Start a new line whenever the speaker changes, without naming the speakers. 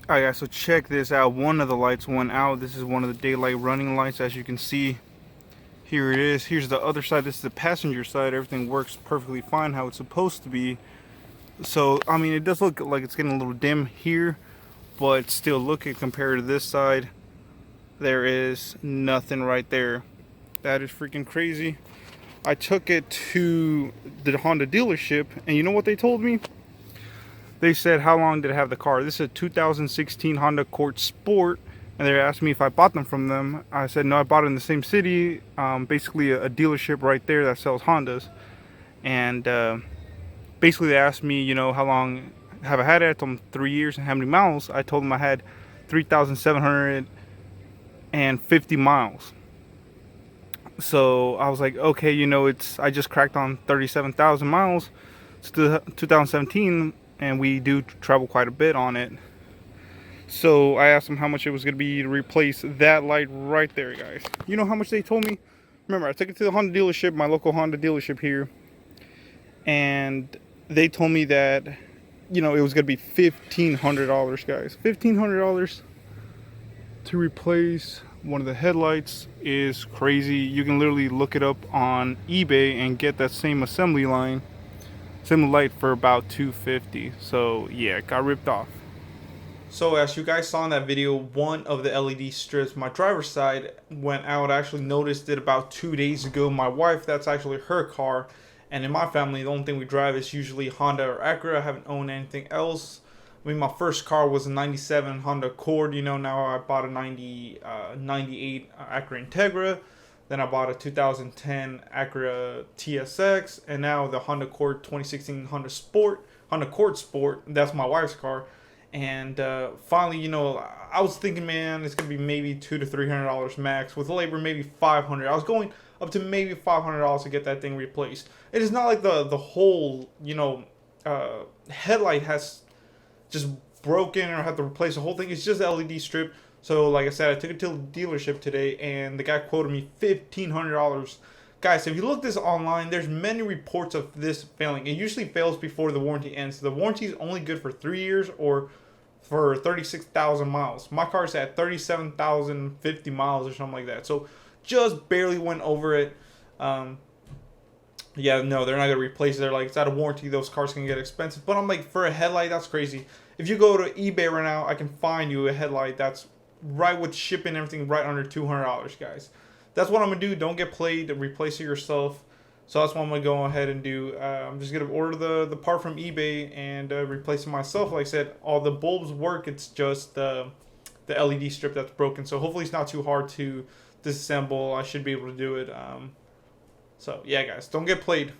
Alright guys, so check this out. One of the lights went out. This is one of the daylight running lights. As you can see, here it is. Here's the other side. This is the passenger side. Everything works perfectly fine how it's supposed to be. So, I mean, it does look like it's getting a little dim here, but still, look at compared to this side, there is nothing right there. That is freaking crazy. I took it to the Honda dealership, and you know what they told me? They said, how long did I have the car? This is a 2016 Honda Accord Sport, and they asked me if I bought them from them. I said, no, I bought it in the same city, basically a dealership right there that sells Hondas. And basically they asked me, you know, how long have I had it? I told them 3 years and how many miles. I told them I had 3,750 miles. So I was like, okay, you know, I just cracked on 37,000 miles. It's 2017, and we do travel quite a bit on it. So I asked them how much it was going to be to replace that light right there, guys. You know how much they told me? Remember, I took it to the Honda dealership, my local Honda dealership here, and they told me that, you know, it was going to be $1,500, guys. $1,500 to replace one of the headlights is crazy. You can literally look it up on eBay and get that same assembly light for about $250. So yeah, got ripped off. So as you guys saw in that video, one of the LED strips, my driver's side, went out. I actually noticed it about 2 days ago. My wife, that's actually her car. And in my family, the only thing we drive is usually Honda or Acura. I haven't owned anything else. I mean, my first car was a 97 Honda Accord. You know, now I bought a 98 Acura Integra. Then I bought a 2010 Acura TSX. And now the Honda Accord 2016 Honda Accord Sport. That's my wife's car. And finally, you know, I was thinking, man, it's going to be maybe $200 to $300 max. With labor, maybe $500. I was going up to maybe $500 to get that thing replaced. It is not like the whole, you know, headlight has just broken or have to replace the whole thing. It's just LED strip. So like I said, I took it to the dealership today, and the guy quoted me $1,500. Guys, if you look this online, there's many reports of this failing. It usually fails before the warranty ends. The warranty is only good for 3 years or for 36,000 miles. My car's at 37,050 miles or something like that. So just barely went over it. Yeah, no, they're not going to replace it. They're like, it's out of warranty. Those cars can get expensive. But I'm like, for a headlight, that's crazy. If you go to eBay right now, I can find you a headlight that's right with shipping and everything right under $200, guys. That's what I'm going to do. Don't get played. Replace it yourself. So that's what I'm going to go ahead and do. I'm just going to order the part from eBay and replace it myself. Like I said, all the bulbs work. It's just the LED strip that's broken. So hopefully it's not too hard to disassemble. I should be able to do it. So yeah, guys, don't get played.